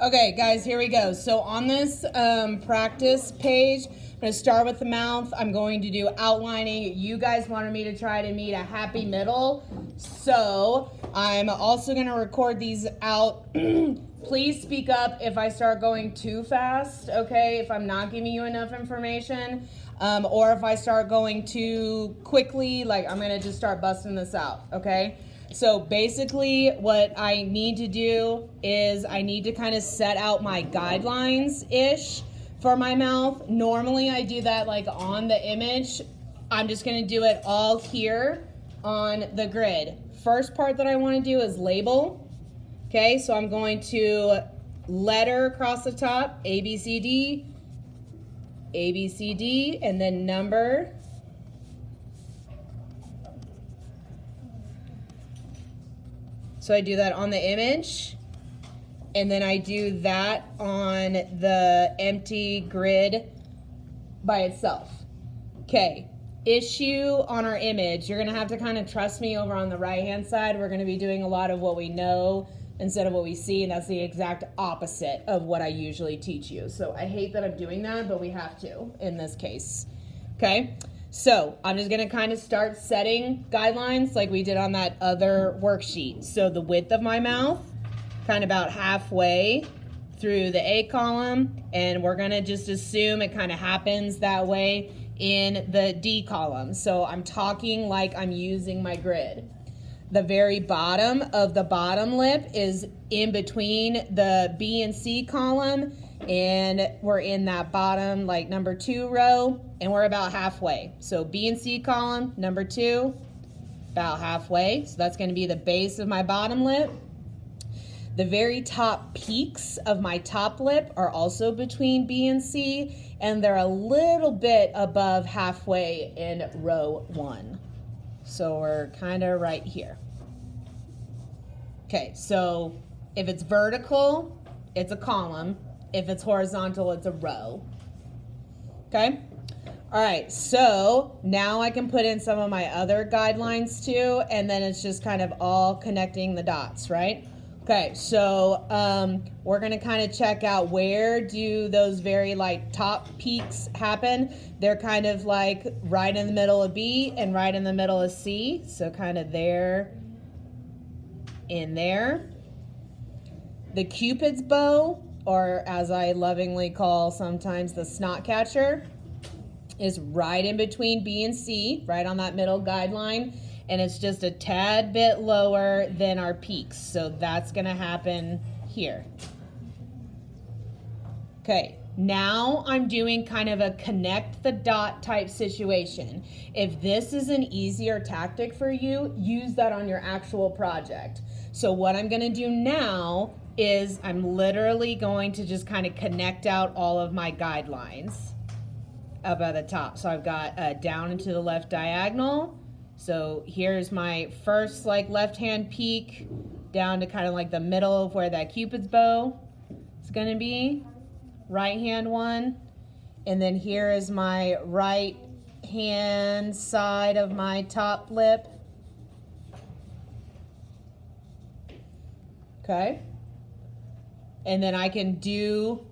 Okay, guys, here we go. So on this practice page, I'm going to start with the mouth. I'm going to do outlining. You guys wanted me to try to meet a happy middle. So I'm also going to record these out. Please speak up if I start going too fast, okay? If I'm not giving you enough information. Or if I start going too quickly, like I'm going to just start busting this out, okay? So basically what I need to do is I need to kind of set out my guidelines-ish for my mouth. Normally I do that like on the image. I'm just going to do it all here on the grid. First part that I want to do is label. Okay, so I'm going to letter across the top, A, B, C, D, A, B, C, D, and then number. So I do that on the image, and then I do that on the empty grid by itself. Okay, issue on our image. You're gonna have to kind of trust me over on the right-hand side. We're gonna be doing a lot of what we know instead of what we see, and that's the exact opposite of what I usually teach you. So I hate that I'm doing that, but we have to in this case, okay? So I'm just gonna kind of start setting guidelines like we did on that other worksheet. So the width of my mouth, kind of about halfway through the A column, and we're gonna just assume it kind of happens that way in the D column. So I'm talking like I'm using my grid. The very bottom of the bottom lip is in between the B and C column, and we're in that bottom like number 2 row, and we're about halfway. So B and C column, number 2, about halfway. So that's going to be the base of my bottom lip. The very top peaks of my top lip are also between B and C, and they're a little bit above halfway in row 1. So we're kind of right here. Okay, so if it's vertical, it's a column. If it's horizontal, it's a row. Okay? All right, so now I can put in some of my other guidelines too, and then it's just kind of all connecting the dots, right? Okay, so we're gonna kind of check out where do those very like top peaks happen. They're kind of like right in the middle of B and right in the middle of C, so kind of there, in there. The Cupid's bow, or as I lovingly call sometimes the snot catcher, is right in between B and C, right on that middle guideline, and it's just a tad bit lower than our peaks, so that's gonna happen here. Okay, now I'm doing kind of a connect the dot type situation. If this is an easier tactic for you, use that on your actual project. So what I'm gonna do now is I'm literally going to just kind of connect out all of my guidelines up at the top. So I've got down into the left diagonal. So here's my first like left-hand peak down to kind of like the middle of where that Cupid's bow is gonna be. Right-hand one. And then here is my right-hand side of my top lip. Okay. And then I can do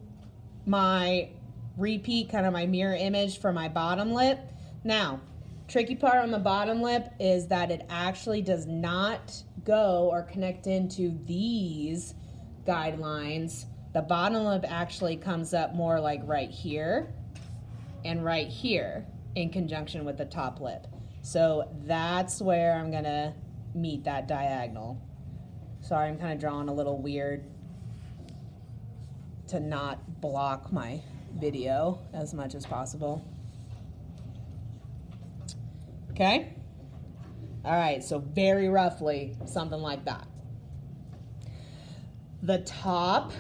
my repeat, kind of my mirror image for my bottom lip. Now, tricky part on the bottom lip is that it actually does not go or connect into these guidelines. The bottom lip actually comes up more like right here and right here in conjunction with the top lip. So that's where I'm gonna meet that diagonal. Sorry, I'm kind of drawing a little weird to not block my video as much as possible. Okay? All right, so very roughly, something like that. The top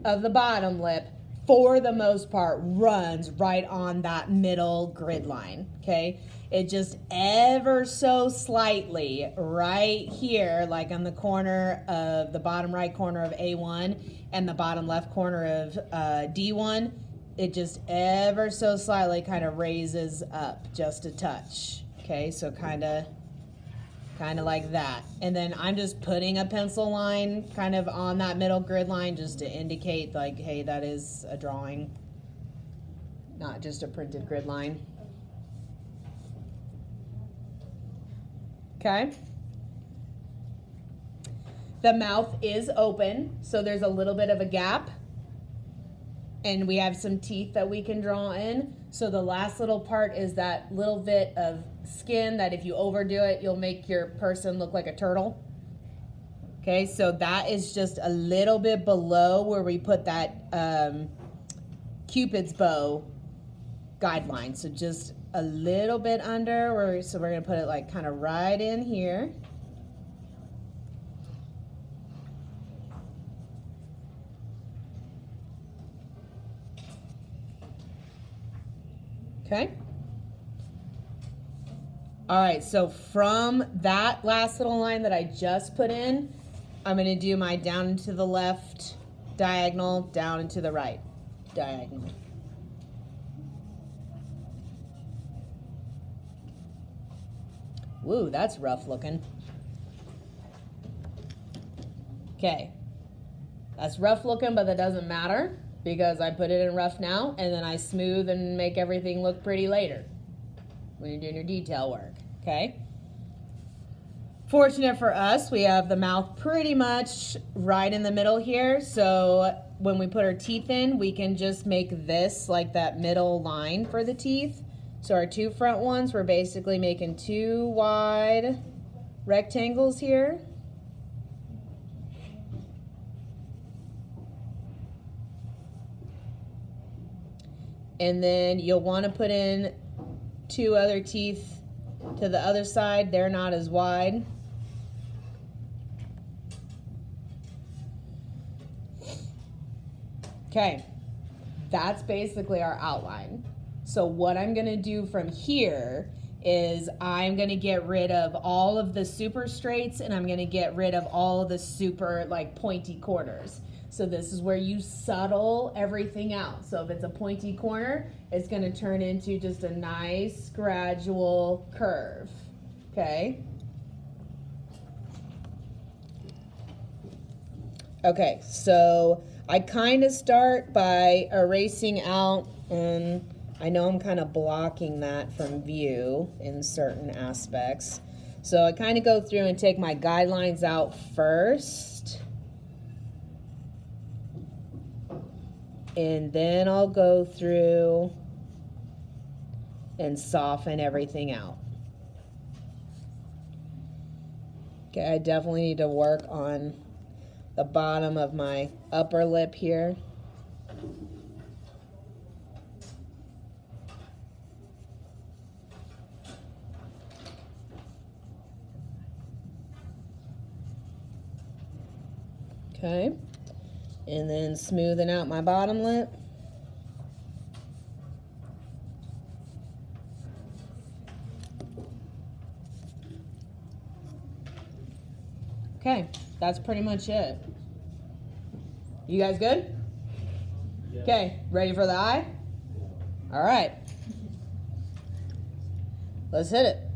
of the bottom lip, for the most part, runs right on that middle grid line, okay? It just ever so slightly right here, like on the corner of the bottom right corner of A1 and the bottom left corner of D1, it just ever so slightly kind of raises up just a touch, okay? So kind of kind of like that. And then I'm just putting a pencil line kind of on that middle grid line just to indicate like, hey, that is a drawing, not just a printed grid line. Okay. The mouth is open, so there's a little bit of a gap. And we have some teeth that we can draw in. So the last little part is that little bit of skin that if you overdo it, you'll make your person look like a turtle. Okay, so that is just a little bit below where we put that Cupid's bow guideline. So just a little bit under, so we're gonna put it like kind of right in here. Okay. All right, so from that last little line that I just put in, I'm going to do my down and to the left diagonal, down and to the right diagonal. Woo, that's rough looking. Okay. That's rough looking, but that doesn't matter, because I put it in rough now, and then I smooth and make everything look pretty later when you're doing your detail work, okay? Fortunate for us, we have the mouth pretty much right in the middle here, so when we put our teeth in, we can just make this like that middle line for the teeth. So our two front ones, we're basically making two wide rectangles here. And then you'll want to put in two other teeth to the other side. They're not as wide. Okay, that's basically our outline. So what I'm going to do from here is I'm going to get rid of all of the super straights, and I'm going to get rid of all of the super like pointy corners. So this is where you subtle everything out. So if it's a pointy corner, it's going to turn into just a nice gradual curve, okay? Okay, so I kind of start by erasing out, and I know I'm kind of blocking that from view in certain aspects. So I kind of go through and take my guidelines out first. And then I'll go through and soften everything out. Okay, I definitely need to work on the bottom of my upper lip here. Okay. And then smoothing out my bottom lip. Okay, that's pretty much it. You guys good? Yeah. Okay, ready for the eye? All right. Let's hit it.